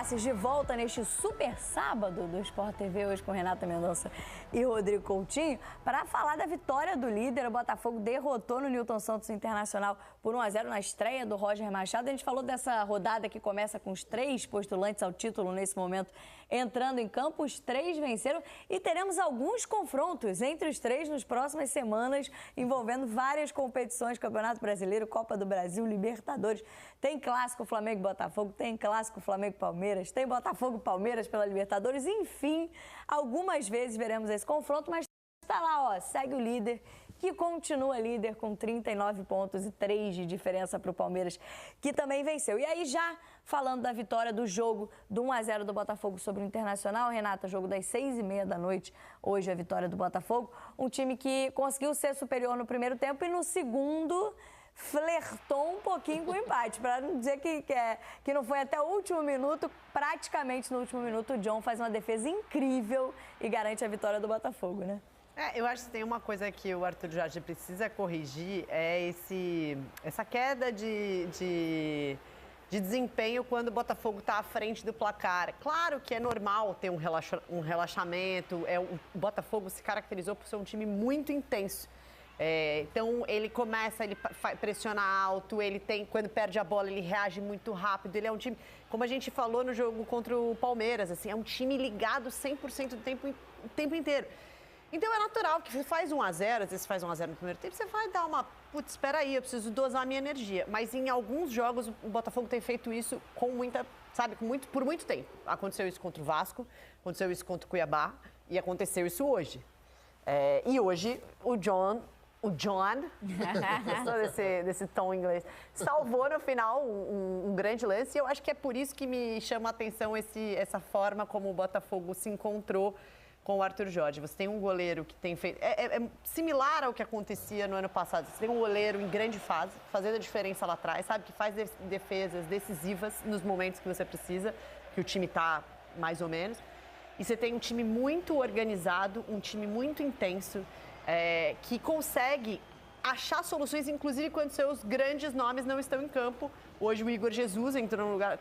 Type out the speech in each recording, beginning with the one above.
Faces de volta neste super sábado do Sport TV, hoje com Renata Mendonça e Rodrigo Coutinho, para falar da vitória do líder. O Botafogo derrotou no Newton Santos Internacional por 1-0 na estreia do Roger Machado. A gente falou dessa rodada que começa com os 3 postulantes ao título nesse momento entrando em campo. Os 3 venceram e teremos alguns confrontos entre os 3 nas próximas semanas, envolvendo várias competições, Campeonato Brasileiro, Copa do Brasil, Libertadores. Tem clássico Flamengo e Botafogo, tem clássico Flamengo e Palmeiras, tem Botafogo e Palmeiras pela Libertadores, enfim, algumas vezes veremos esse confronto, mas está lá, ó, segue o líder, que continua líder com 39 pontos e 3 de diferença para o Palmeiras, que também venceu. E aí, já falando da vitória do jogo do 1-0 do Botafogo sobre o Internacional, Renata, jogo das 6h30 da noite, hoje a vitória do Botafogo, um time que conseguiu ser superior no primeiro tempo e no segundo flertou um pouquinho com o empate, para não dizer que não foi até o último minuto. Praticamente no último minuto o John faz uma defesa incrível e garante a vitória do Botafogo, né? Eu acho que tem uma coisa que o Arthur Jorge precisa corrigir, é essa queda de desempenho quando o Botafogo está à frente do placar. Claro que é normal ter um relaxamento, o Botafogo se caracterizou por ser um time muito intenso. Então ele pressiona alto, quando perde a bola ele reage muito rápido, ele é um time, como a gente falou no jogo contra o Palmeiras, assim, é um time ligado 100% do tempo inteiro. Então é natural que você faz 1-0, às vezes faz 1-0 no primeiro tempo, você vai dar putz, espera aí, eu preciso dosar a minha energia. Mas em alguns jogos o Botafogo tem feito isso por muito tempo. Aconteceu isso contra o Vasco, aconteceu isso contra o Cuiabá e aconteceu isso hoje. E hoje o John, gostou desse tom inglês, salvou no final um grande lance. E eu acho que é por isso que me chama a atenção essa forma como o Botafogo se encontrou com o Arthur Jorge. Você tem um goleiro que tem feito... É similar ao que acontecia no ano passado. Você tem um goleiro em grande fase, fazendo a diferença lá atrás, sabe? Que faz defesas decisivas nos momentos que você precisa, que o time está mais ou menos. E você tem um time muito organizado, um time muito intenso, que consegue achar soluções, inclusive quando seus grandes nomes não estão em campo. Hoje o Igor Jesus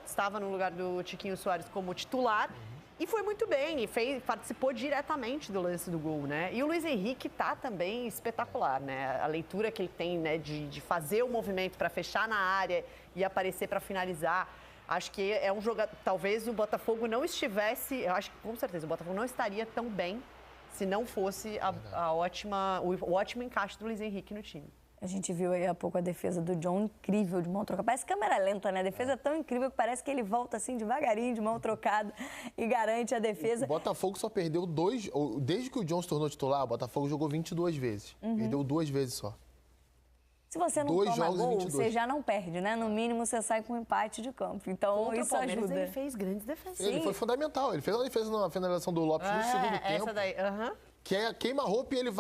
estava no lugar do Tiquinho Soares como titular e foi muito bem, participou diretamente do lance do gol, né? E o Luiz Henrique tá também espetacular, né? A leitura que ele tem, né, de fazer o movimento para fechar na área e aparecer para finalizar. Acho que é um jogador, talvez o Botafogo não estivesse, eu acho que com certeza o Botafogo não estaria tão bem se não fosse o ótimo encaixe do Luiz Henrique no time. A gente viu aí há pouco a defesa do John, incrível, de mão trocada. Parece câmera lenta, né? A defesa é tão incrível que parece que ele volta assim devagarinho, de mão trocada, e garante a defesa. O Botafogo só perdeu 2... Desde que o John se tornou titular, o Botafogo jogou 22 vezes. Perdeu 2 vezes só. Se você não toma gol, você já não perde, né? No mínimo, você sai com um empate de campo. Então, contra isso ajuda. Ele fez grandes defesas. Ele foi fundamental. Ele fez uma defesa na finalização do Lopes no segundo tempo. Essa daí, Que queima a roupa e ele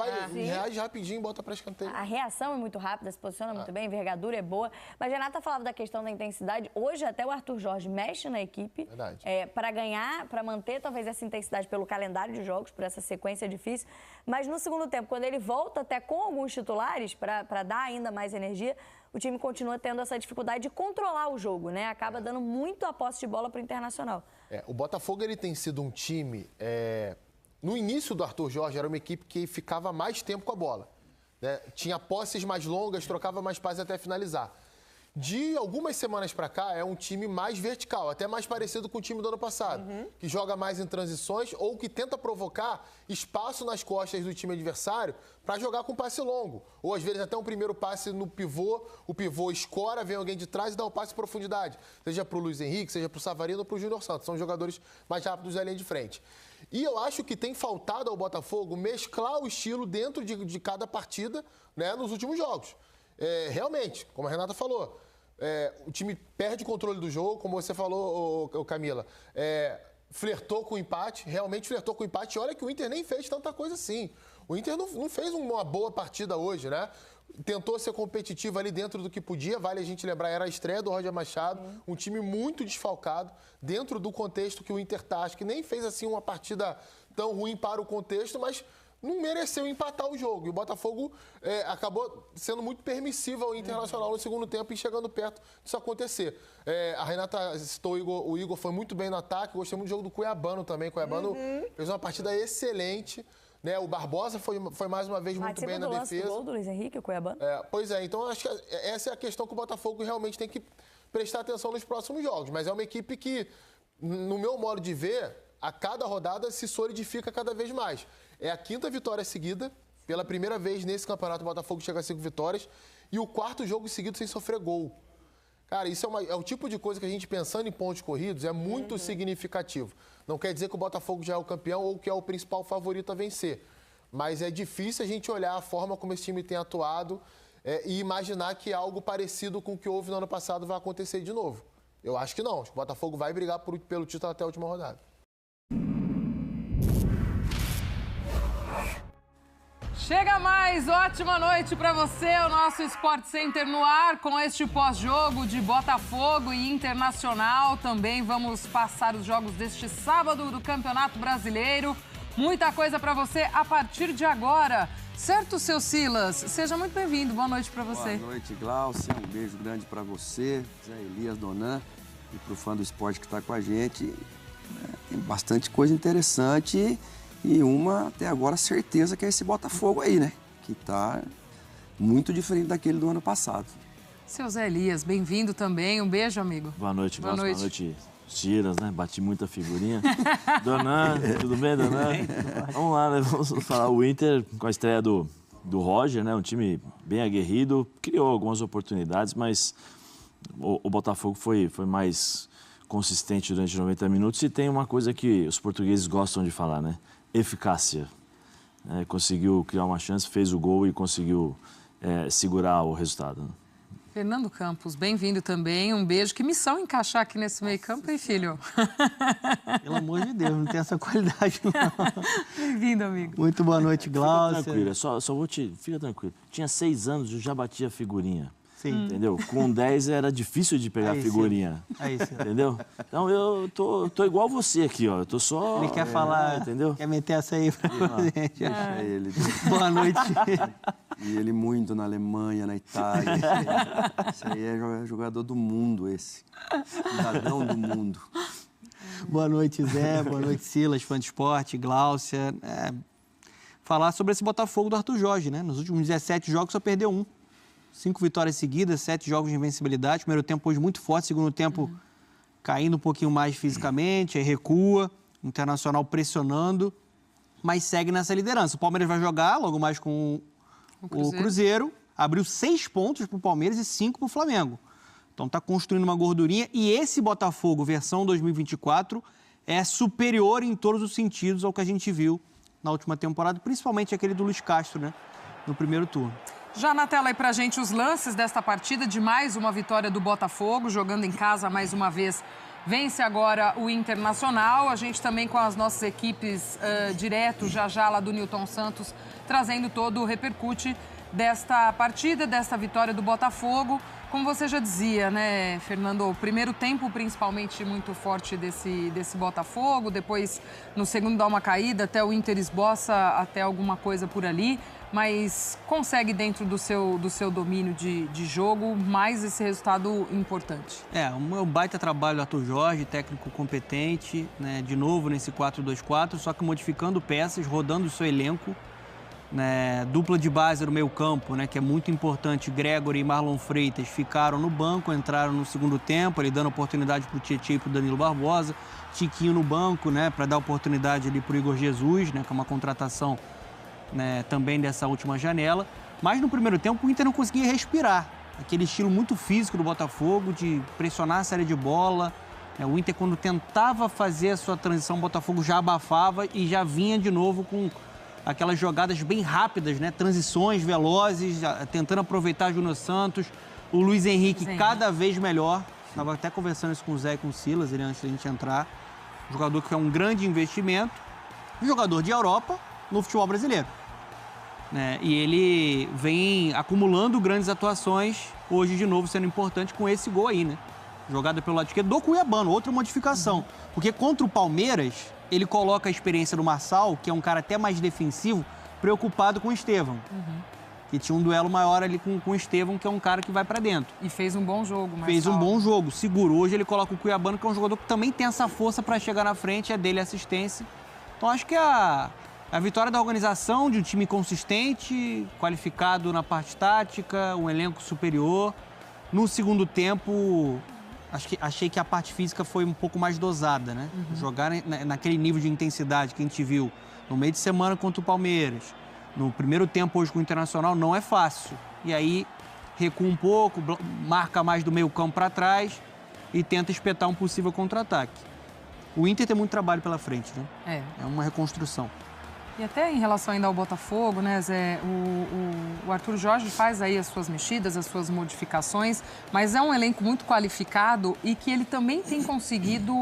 reage rapidinho e bota para escanteio. A reação é muito rápida, se posiciona muito bem, a envergadura é boa. Mas a Renata falava da questão da intensidade. Hoje até o Arthur Jorge mexe na equipe. Verdade. Para ganhar, para manter talvez essa intensidade pelo calendário de jogos, por essa sequência difícil. Mas no segundo tempo, quando ele volta até com alguns titulares para dar ainda mais energia, o time continua tendo essa dificuldade de controlar o jogo, né? Acaba dando muito a posse de bola para o Internacional. O Botafogo ele tem sido um time... No início do Arthur Jorge, era uma equipe que ficava mais tempo com a bola, né? Tinha posses mais longas, trocava mais passes até finalizar. De algumas semanas para cá, é um time mais vertical, até mais parecido com o time do ano passado, que joga mais em transições ou que tenta provocar espaço nas costas do time adversário para jogar com passe longo. Ou às vezes até um primeiro passe no pivô, o pivô escora, vem alguém de trás e dá um passe em profundidade, seja para o Luiz Henrique, seja para o Savarino ou para o Júnior Santos. São jogadores mais rápidos da linha de frente. E eu acho que tem faltado ao Botafogo mesclar o estilo dentro de cada partida, né, nos últimos jogos. Realmente, como a Renata falou, o time perde o controle do jogo, como você falou, Camila. Flertou com o empate, realmente flertou com o empate. E olha que o Inter nem fez tanta coisa assim. O Inter não fez uma boa partida hoje, né? Tentou ser competitivo ali dentro do que podia. Vale a gente lembrar, era a estreia do Roger Machado. Um time muito desfalcado, dentro do contexto que o Inter tá. Acho que nem fez assim uma partida tão ruim para o contexto, mas não mereceu empatar o jogo. E o Botafogo acabou sendo muito permissivo ao Internacional no segundo tempo e chegando perto disso acontecer. A Renata citou o Igor foi muito bem no ataque. Gostei muito do jogo do Cuiabano também. O Cuiabano fez uma partida excelente. Né? O Barbosa foi mais uma vez muito bem na defesa. Participa do gol do Luiz Henrique, o Cuiabano? Pois é, então acho que essa é a questão que o Botafogo realmente tem que prestar atenção nos próximos jogos. Mas é uma equipe que, no meu modo de ver, a cada rodada se solidifica cada vez mais. É a 5ª vitória seguida. Pela primeira vez nesse campeonato, o Botafogo chega a 5 vitórias. E o 4º jogo seguido sem sofrer gol. Cara, isso é o tipo de coisa que a gente, pensando em pontos corridos, é muito significativo. Não quer dizer que o Botafogo já é o campeão ou que é o principal favorito a vencer. Mas é difícil a gente olhar a forma como esse time tem atuado e imaginar que algo parecido com o que houve no ano passado vai acontecer de novo. Eu acho que não. Acho que o Botafogo vai brigar pelo título até a última rodada. Chega mais, ótima noite para você, o nosso Sport Center no ar com este pós-jogo de Botafogo e Internacional. Também vamos passar os jogos deste sábado do Campeonato Brasileiro. Muita coisa para você a partir de agora. Certo, seu Silas? Seja muito bem-vindo, boa noite para você. Boa noite, Glaucia, um beijo grande para você, Zé Elias, Donan e para o fã do esporte que está com a gente. Tem bastante coisa interessante. E uma, até agora, certeza que é esse Botafogo aí, né? Que tá muito diferente daquele do ano passado. Seu Zé Elias, bem-vindo também. Um beijo, amigo. Boa noite, Boa noite, Tiras, né? Bati muita figurinha. Donan, tudo bem, Donan? Vamos lá, né? Vamos falar. O Inter, com a estreia do Roger, né? Um time bem aguerrido, criou algumas oportunidades, mas o Botafogo foi mais consistente durante 90 minutos. E tem uma coisa que os portugueses gostam de falar, né? Eficácia. Conseguiu criar uma chance, fez o gol e conseguiu segurar o resultado. Fernando Campos, bem-vindo também. Um beijo. Que missão encaixar aqui nesse meio-campo, hein, filho? Pelo amor de Deus, não tem essa qualidade, não. Bem-vindo, amigo. Muito boa noite, Glaucia. Fica tranquilo, só vou te... Fica tranquilo. Tinha 6 anos, eu já batia figurinha. Sim. Entendeu? Com 10 era difícil de pegar figurinha. É isso. Entendeu? Então eu tô igual você aqui, ó. Eu tô só... Ele quer falar, entendeu? Quer meter essa aí pra gente. Deixa ele. Boa noite. E ele muito na Alemanha, na Itália. Esse aí é jogador do mundo, esse. Cidadão do mundo. Boa noite, Zé. Boa noite, Silas, fã de esporte, Glaucia. Falar sobre esse Botafogo do Arthur Jorge, né? Nos últimos 17 jogos só perdeu 1. 5 vitórias seguidas, 7 jogos de invencibilidade. Primeiro tempo hoje muito forte, segundo tempo caindo um pouquinho mais fisicamente, aí recua, Internacional pressionando, mas segue nessa liderança. O Palmeiras vai jogar logo mais com o Cruzeiro. Abriu 6 pontos para o Palmeiras e 5 para o Flamengo. Então está construindo uma gordurinha e esse Botafogo, versão 2024, é superior em todos os sentidos ao que a gente viu na última temporada, principalmente aquele do Luiz Castro, né, no primeiro turno. Já na tela aí pra gente os lances desta partida de mais uma vitória do Botafogo, jogando em casa mais uma vez, vence agora o Internacional. A gente também com as nossas equipes direto, já lá do Newton Santos, trazendo todo o repercute desta partida, desta vitória do Botafogo. Como você já dizia, né, Fernando, o primeiro tempo principalmente muito forte desse Botafogo, depois no segundo dá uma caída, até o Inter esboça até alguma coisa por ali, mas consegue dentro do seu domínio de jogo mais esse resultado importante. Um baita trabalho do Arthur Jorge, técnico competente, né, de novo nesse 4-2-4, só que modificando peças, rodando o seu elenco. Né, dupla de base no meio campo, né, que é muito importante. Gregory e Marlon Freitas ficaram no banco, entraram no segundo tempo, ali dando oportunidade para o Tietchan e para o Danilo Barbosa. Tiquinho no banco, né, para dar oportunidade ali para o Igor Jesus, né, que é uma contratação, né, também dessa última janela. Mas no primeiro tempo o Inter não conseguia respirar. Aquele estilo muito físico do Botafogo, de pressionar a série de bola. O Inter, quando tentava fazer a sua transição, o Botafogo já abafava e já vinha de novo com aquelas jogadas bem rápidas, né? Transições velozes, tentando aproveitar Júnior Santos. O Luiz Henrique cada vez melhor. Estava até conversando isso com o Zé e com o Silas, antes da gente entrar. Um jogador que é um grande investimento. Um jogador de Europa no futebol brasileiro. Né? E ele vem acumulando grandes atuações, hoje de novo sendo importante com esse gol aí, né? Jogada pelo lado esquerdo do Cuiabano, outra modificação. Porque contra o Palmeiras, ele coloca a experiência do Marçal, que é um cara até mais defensivo, preocupado com o Estevão. Que tinha um duelo maior ali com o Estevão, que é um cara que vai para dentro. E fez um bom jogo, mas fez um bom jogo, seguro. Hoje ele coloca o Cuiabano, que é um jogador que também tem essa força para chegar na frente, é dele a assistência. Então acho que a vitória da organização, de um time consistente, qualificado na parte tática, um elenco superior. No segundo tempo, achei que a parte física foi um pouco mais dosada, né? Jogar naquele nível de intensidade que a gente viu no meio de semana contra o Palmeiras. No primeiro tempo hoje com o Internacional não é fácil. E aí recua um pouco, marca mais do meio campo para trás e tenta espetar um possível contra-ataque. O Inter tem muito trabalho pela frente, né? É uma reconstrução. E até em relação ainda ao Botafogo, né, Zé, o Arthur Jorge faz aí as suas mexidas, as suas modificações, mas é um elenco muito qualificado e que ele também tem conseguido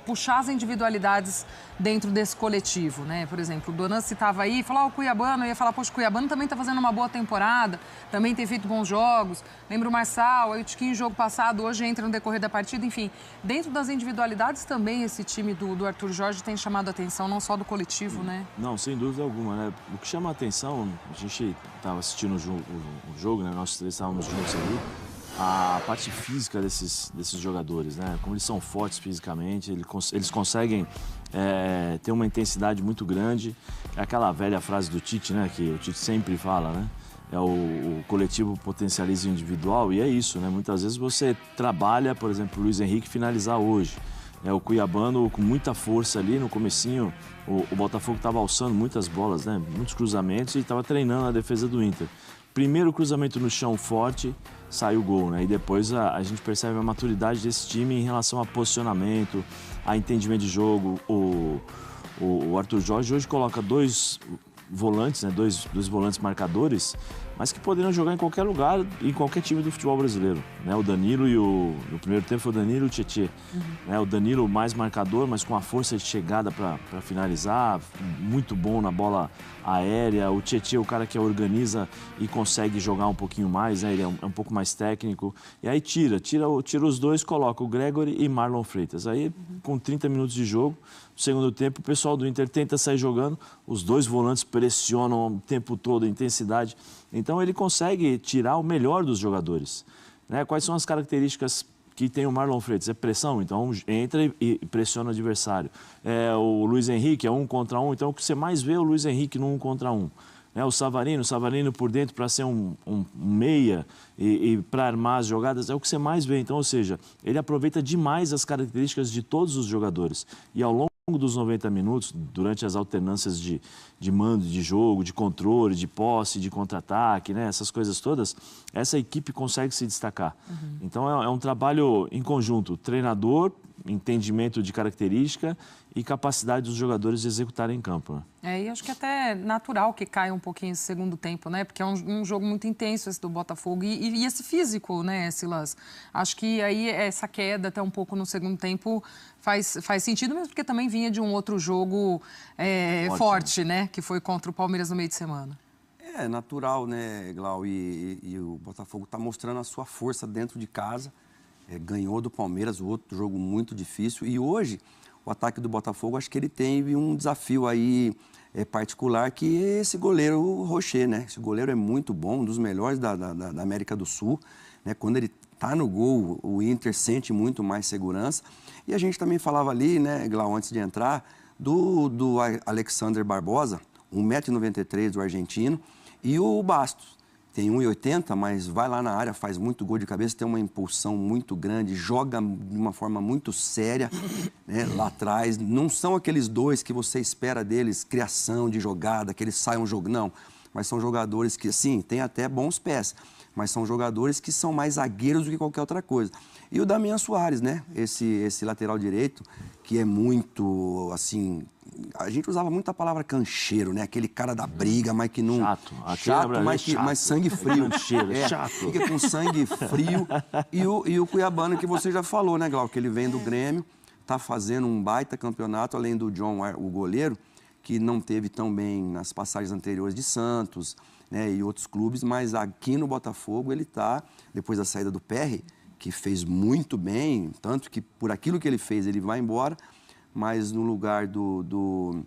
puxar as individualidades dentro desse coletivo, né? Por exemplo, o Donan citava aí, falou o Cuiabano, eu ia falar, poxa, o Cuiabano também está fazendo uma boa temporada, também tem feito bons jogos, lembra o Marçal, aí o Tiquinho, jogo passado, hoje entra no decorrer da partida, enfim, dentro das individualidades também esse time do Arthur Jorge tem chamado a atenção, não só do coletivo, né? Não, sem dúvida alguma, né? O que chama a atenção, a gente estava assistindo o jogo, né? Nós três estávamos juntos ali, a parte física desses jogadores, né? Como eles são fortes fisicamente, eles conseguem ter uma intensidade muito grande. É aquela velha frase do Tite, né? Que o Tite sempre fala, né? O coletivo potencializa o individual e é isso, né? Muitas vezes você trabalha, por exemplo, o Luiz Henrique finalizar hoje. O Cuiabano com muita força ali no comecinho, o Botafogo estava alçando muitas bolas, né? Muitos cruzamentos e estava treinando a defesa do Inter. Primeiro cruzamento no chão forte, saiu o gol, né? E depois a gente percebe a maturidade desse time em relação a posicionamento, a entendimento de jogo. O Arthur Jorge hoje coloca dois volantes, né? Dois volantes marcadores, mas que poderiam jogar em qualquer lugar, em qualquer time do futebol brasileiro, né? O Danilo no primeiro tempo foi o Danilo e o Tietê. O Danilo mais marcador, mas com a força de chegada para finalizar, muito bom na bola aérea. O Tietê é o cara que organiza e consegue jogar um pouquinho mais, né? Ele é um pouco mais técnico. E aí tira os dois, coloca o Gregory e Marlon Freitas. Aí, com 30 minutos de jogo, no segundo tempo, o pessoal do Inter tenta sair jogando, os dois volantes pressionam o tempo todo, a intensidade. Então ele consegue tirar o melhor dos jogadores, né? Quais são as características que tem o Marlon Freitas? É pressão, então entra e pressiona o adversário. O Luiz Henrique é 1 contra 1, então o que você mais vê é o Luiz Henrique no 1 contra 1. O Savarino por dentro para ser um meia e para armar as jogadas, é o que você mais vê. Então, ou seja, ele aproveita demais as características de todos os jogadores. E ao longo dos 90 minutos, durante as alternâncias de mando de jogo, de controle, de posse, de contra-ataque, né? Essas coisas todas, essa equipe consegue se destacar. Então é um trabalho em conjunto, treinador, entendimento de característica e capacidade dos jogadores de executarem em campo, né? E acho que até natural que caia um pouquinho esse segundo tempo, né? Porque é um jogo muito intenso esse do Botafogo e esse físico, né, Silas? Acho que aí essa queda até um pouco no segundo tempo faz sentido, mesmo porque também vinha de um outro jogo forte, né? Que foi contra o Palmeiras no meio de semana. É natural, né, Glau? E o Botafogo está mostrando a sua força dentro de casa. Ganhou do Palmeiras, outro jogo muito difícil. E hoje, o ataque do Botafogo, acho que ele tem um desafio aí particular, que é esse goleiro Rocher, né? Esse goleiro é muito bom, um dos melhores da América do Sul, né? Quando ele está no gol, o Inter sente muito mais segurança. E a gente também falava ali, né, Glau, antes de entrar, do Alexander Barbosa, 1,93 m do argentino, e o Bastos. Tem 1,80 m, mas vai lá na área, faz muito gol de cabeça, tem uma impulsão muito grande, joga de uma forma muito séria, né, lá atrás. Não são aqueles dois que você espera deles, criação de jogada, que eles saiam jogo, não. Mas são jogadores que, sim, têm até bons pés, mas são jogadores que são mais zagueiros do que qualquer outra coisa. E o Damian Soares, né, esse lateral direito, que é muito, assim... A gente usava muito a palavra cancheiro, né? Aquele cara da briga, mas que não... Chato, mas sangue frio. Chato. Fica com sangue frio. E o Cuiabano, que você já falou, né, Glau? Que ele vem do Grêmio, tá fazendo um baita campeonato, além do John, o goleiro, que não teve tão bem nas passagens anteriores de Santos, né, e outros clubes, mas aqui no Botafogo ele tá, depois da saída do Perry, que fez muito bem, tanto que por aquilo que ele fez ele vai embora, mas no lugar do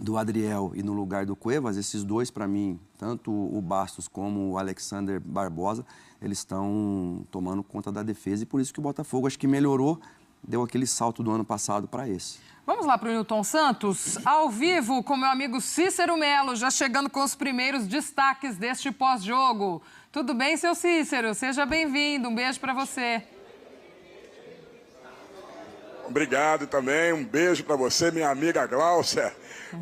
do Adriel e no lugar do Cuevas, esses dois, para mim, tanto o Bastos como o Alexander Barbosa, eles estão tomando conta da defesa e por isso que o Botafogo acho que melhorou, deu aquele salto do ano passado para esse. Vamos lá para o Nilton Santos, ao vivo com meu amigo Cícero Melo, já chegando com os primeiros destaques deste pós-jogo. Tudo bem, seu Cícero? Seja bem-vindo, um beijo para você. Obrigado também, um beijo para você, minha amiga Gláucia.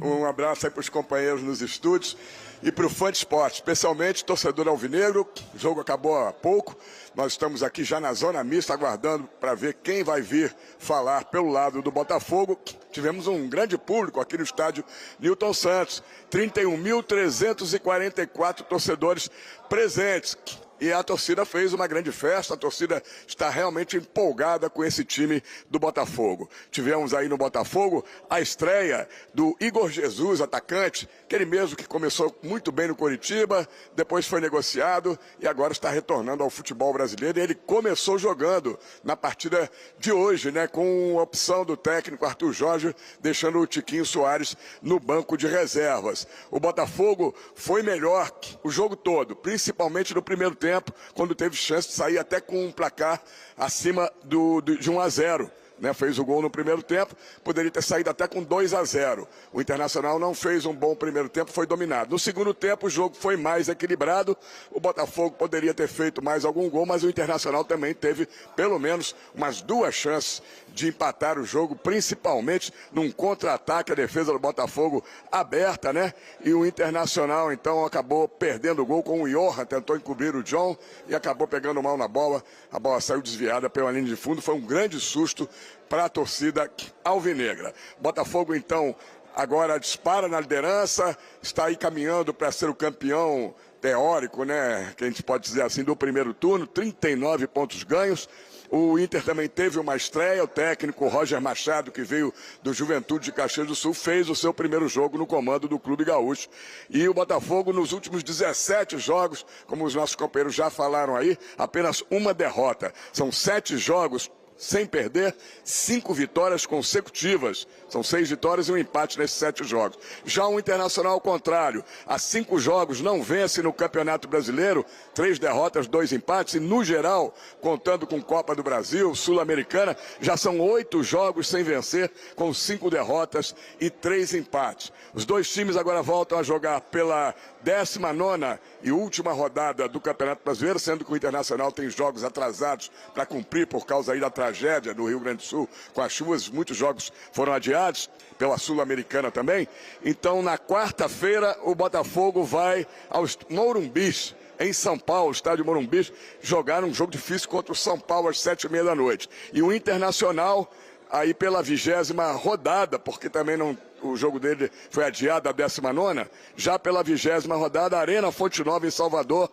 Um abraço aí para os companheiros nos estúdios e para o fã de esporte, especialmente torcedor alvinegro. O jogo acabou há pouco, nós estamos aqui já na zona mista aguardando para ver quem vai vir falar pelo lado do Botafogo. Tivemos um grande público aqui no estádio Nilton Santos, 31.344 torcedores presentes. E a torcida fez uma grande festa, a torcida está realmente empolgada com esse time do Botafogo. Tivemos aí no Botafogo a estreia do Igor Jesus, atacante, aquele mesmo que começou muito bem no Coritiba, depois foi negociado e agora está retornando ao futebol brasileiro. E ele começou jogando na partida de hoje, né, com a opção do técnico Arthur Jorge, deixando o Tiquinho Soares no banco de reservas. O Botafogo foi melhor o jogo todo, principalmente no primeiro tempo, quando teve chance de sair até com um placar acima de 1-0. Né, fez o gol no primeiro tempo, poderia ter saído até com 2-0. O Internacional não fez um bom primeiro tempo, foi dominado. No segundo tempo, o jogo foi mais equilibrado. O Botafogo poderia ter feito mais algum gol, mas o Internacional também teve pelo menos umas 2 chances de empatar o jogo, principalmente num contra-ataque, a defesa do Botafogo aberta, né? E o Internacional, então, acabou perdendo o gol com o Johan, tentou encobrir o John e acabou pegando mal na bola. A bola saiu desviada pela linha de fundo, foi um grande susto para a torcida alvinegra. Botafogo, então, agora dispara na liderança, está aí caminhando para ser o campeão teórico, né? Que a gente pode dizer assim, do primeiro turno, 39 pontos ganhos. O Inter também teve uma estreia, o técnico Roger Machado, que veio do Juventude de Caxias do Sul, fez o seu primeiro jogo no comando do Clube Gaúcho. E o Botafogo, nos últimos 17 jogos, como os nossos companheiros já falaram aí, apenas uma derrota. São 7 jogos sem perder, 5 vitórias consecutivas. São 6 vitórias e um empate nesses 7 jogos. Já o Internacional, ao contrário, há 5 jogos não vence no Campeonato Brasileiro, 3 derrotas, 2 empates, e no geral, contando com Copa do Brasil, Sul-Americana, já são 8 jogos sem vencer, com 5 derrotas e 3 empates. Os dois times agora voltam a jogar pela 19ª e última rodada do Campeonato Brasileiro, sendo que o Internacional tem jogos atrasados para cumprir por causa aí da tragédia do Rio Grande do Sul com as chuvas. Muitos jogos foram adiados pela Sul-Americana também. Então, na quarta-feira, o Botafogo vai aos Morumbis, em São Paulo, estádio Morumbi, jogar um jogo difícil contra o São Paulo às 7h30 da noite. E o Internacional, aí pela 20ª rodada, porque também não... O jogo dele foi adiado à 19ª, já pela 20ª rodada, Arena Fonte Nova, em Salvador,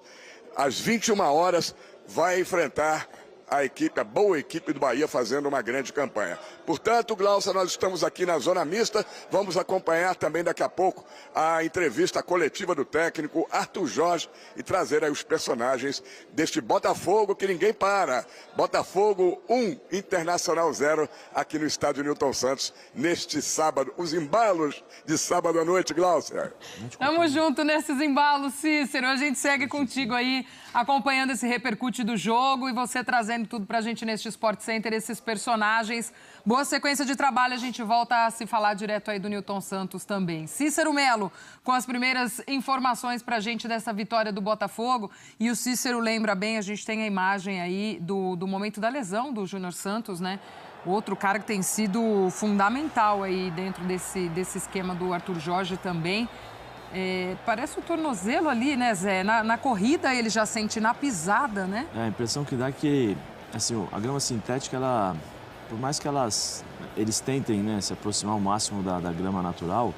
às 21 horas, vai enfrentar a equipe, a boa equipe do Bahia, fazendo uma grande campanha. Portanto, Glaucia, nós estamos aqui na zona mista, vamos acompanhar também daqui a pouco a entrevista coletiva do técnico Arthur Jorge e trazer aí os personagens deste Botafogo que ninguém para. Botafogo 1, Internacional 0, aqui no estádio Nilton Santos, neste sábado, os embalos de sábado à noite, Glaucia. Tamo junto nesses embalos, Cícero. A gente segue contigo aí, acompanhando esse repercute do jogo e você trazendo tudo pra gente neste Sport Center, esses personagens. Boa sequência de trabalho, a gente volta a se falar direto aí do Nilton Santos também. Cícero Melo, com as primeiras informações pra gente dessa vitória do Botafogo. E o Cícero lembra bem, a gente tem a imagem aí do momento da lesão do Júnior Santos, né? Outro cara que tem sido fundamental aí dentro desse esquema do Arthur Jorge também. Parece o tornozelo ali, né, Zé? Na corrida ele já sente na pisada, né? A impressão que dá é que, assim, a grama sintética, ela, por mais que eles tentem, né, se aproximar ao máximo da grama natural,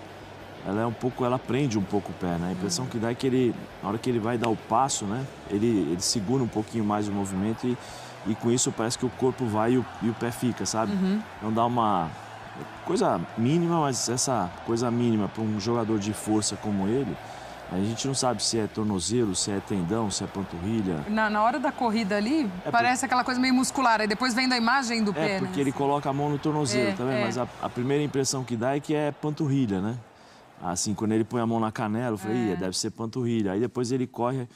ela prende um pouco o pé, né? A impressão que dá é que na hora que ele vai dar o passo, né, ele segura um pouquinho mais o movimento e com isso parece que o corpo vai e o pé fica, sabe? Então dá uma coisa mínima, mas essa coisa mínima para um jogador de força como ele, a gente não sabe se é tornozelo, se é tendão, se é panturrilha. Na hora da corrida ali, parece aquela coisa meio muscular, aí depois vem da imagem do pé, porque ele coloca a mão no tornozelo, tá vendo? Mas a primeira impressão que dá é que é panturrilha, né? Assim, quando ele põe a mão na canela, eu falei, deve ser panturrilha. Aí depois ele corre,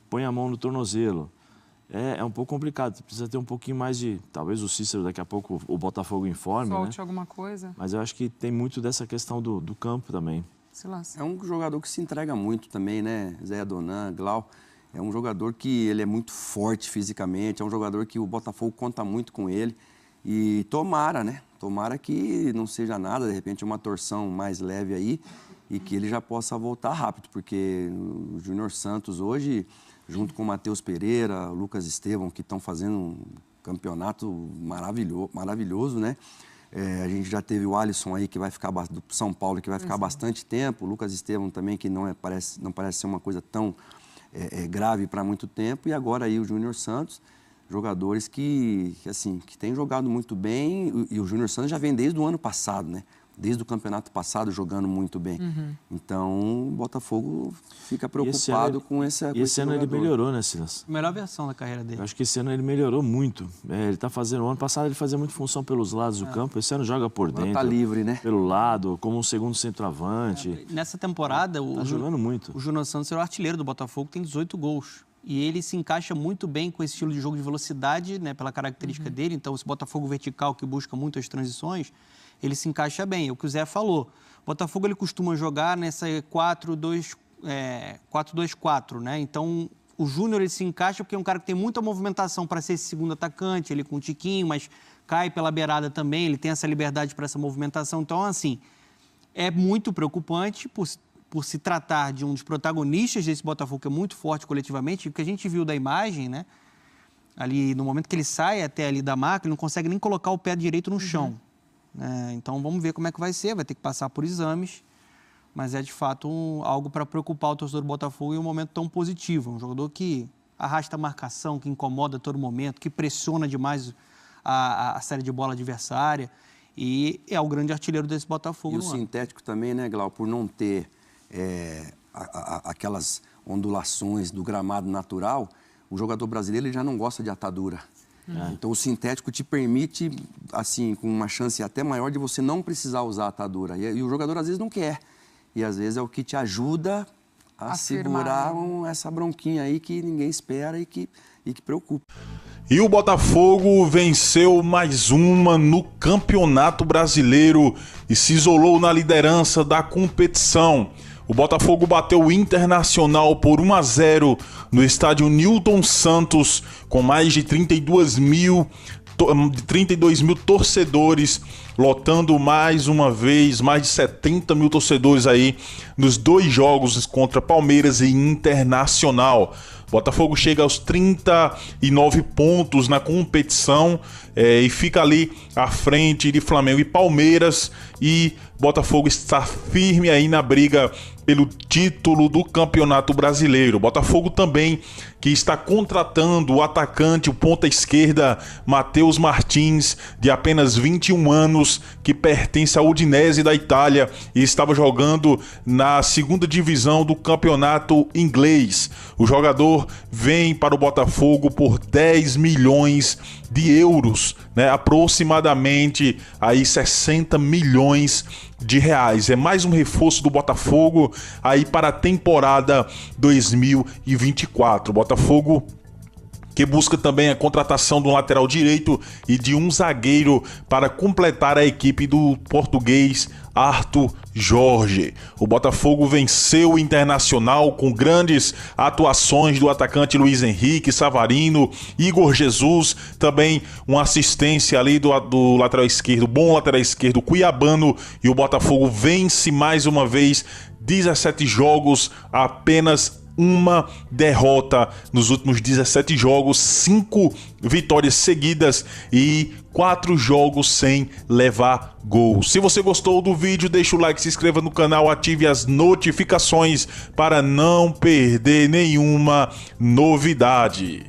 põe a mão no tornozelo. É um pouco complicado, precisa ter um pouquinho mais de... Talvez o Cícero, daqui a pouco, o Botafogo informe, Solte né? alguma coisa. Mas eu acho que tem muito dessa questão do campo também. É um jogador que se entrega muito também, né? Zé Donan, Glau. É um jogador que ele é muito forte fisicamente, é um jogador que o Botafogo conta muito com ele. E tomara, né? Tomara que não seja nada, de repente uma torção mais leve aí e que ele já possa voltar rápido, porque o Júnior Santos hoje, junto com o Matheus Pereira, o Lucas Estevam, que estão fazendo um campeonato maravilhoso, né? A gente já teve o Alisson aí, que vai ficar do São Paulo, que vai ficar bastante tempo, o Lucas Estevam também, que não parece ser uma coisa tão grave para muito tempo, e agora aí o Júnior Santos, jogadores que têm jogado muito bem, e o Júnior Santos já vem desde o ano passado, né? Desde o campeonato passado jogando muito bem. Então, o Botafogo fica preocupado com esse jogador. E esse ano ele melhorou, né, Silas? Melhor versão da carreira dele. Eu acho que esse ano ele melhorou muito. Ele tá fazendo... O ano passado ele fazia muito função pelos lados do campo. Esse ano joga por dentro. Tá livre, né? Pelo lado, como um segundo centroavante. Nessa temporada, tá jogando muito. O Júnior Santos é o artilheiro do Botafogo, tem 18 gols. E ele se encaixa muito bem com esse estilo de jogo de velocidade, né, pela característica dele. Então, esse Botafogo vertical que busca muito as transições, ele se encaixa bem. É o que o Zé falou. O Botafogo ele costuma jogar nessa 4-2-4, né? Então, o Júnior ele se encaixa porque é um cara que tem muita movimentação para ser esse segundo atacante, ele com um tiquinho, mas cai pela beirada também, ele tem essa liberdade para essa movimentação. Então, assim, é muito preocupante por se tratar de um dos protagonistas desse Botafogo, que é muito forte coletivamente. O que a gente viu da imagem, né? Ali, no momento que ele sai até ali da marca, ele não consegue nem colocar o pé direito no chão. Então, vamos ver como é que vai ser. Vai ter que passar por exames. Mas é, de fato, algo para preocupar o torcedor do Botafogo em um momento tão positivo. Um jogador que arrasta a marcação, que incomoda a todo momento, que pressiona demais a série de bola adversária. E é o grande artilheiro desse Botafogo. E o sintético também, né, Glau? Por não ter aquelas ondulações do gramado natural, o jogador brasileiro ele já não gosta de atadura. Então, o sintético te permite, assim, com uma chance até maior de você não precisar usar a atadura. E o jogador, às vezes, não quer. E, às vezes, é o que te ajuda a segurar essa bronquinha aí que ninguém espera e que preocupa. E o Botafogo venceu mais uma no Campeonato Brasileiro e se isolou na liderança da competição. O Botafogo bateu o Internacional por 1-0 no estádio Newton Santos, com mais de 32 mil torcedores, lotando mais uma vez, mais de 70 mil torcedores aí nos 2 jogos contra Palmeiras e Internacional. Botafogo chega aos 39 pontos na competição e fica ali à frente de Flamengo e Palmeiras, e Botafogo está firme aí na briga pelo título do Campeonato Brasileiro. Botafogo também que está contratando o atacante, o ponta esquerda, Matheus Martins, de apenas 21 anos, que pertence ao Udinese da Itália e estava jogando na segunda divisão do campeonato inglês. O jogador vem para o Botafogo por 10 milhões de euros, né? Aproximadamente aí 60 milhões de reais. É mais um reforço do Botafogo aí para a temporada 2024. Botafogo que busca também a contratação de um lateral direito e de um zagueiro para completar a equipe do português Arthur Jorge. O Botafogo venceu o Internacional com grandes atuações do atacante Luiz Henrique, Savarino, Igor Jesus, também uma assistência ali do lateral esquerdo, bom lateral esquerdo cuiabano, e o Botafogo vence mais uma vez 17 jogos, apenas uma derrota nos últimos 17 jogos, 5 vitórias seguidas e 4 jogos sem levar gol. Se você gostou do vídeo, deixa o like, se inscreva no canal, ative as notificações para não perder nenhuma novidade.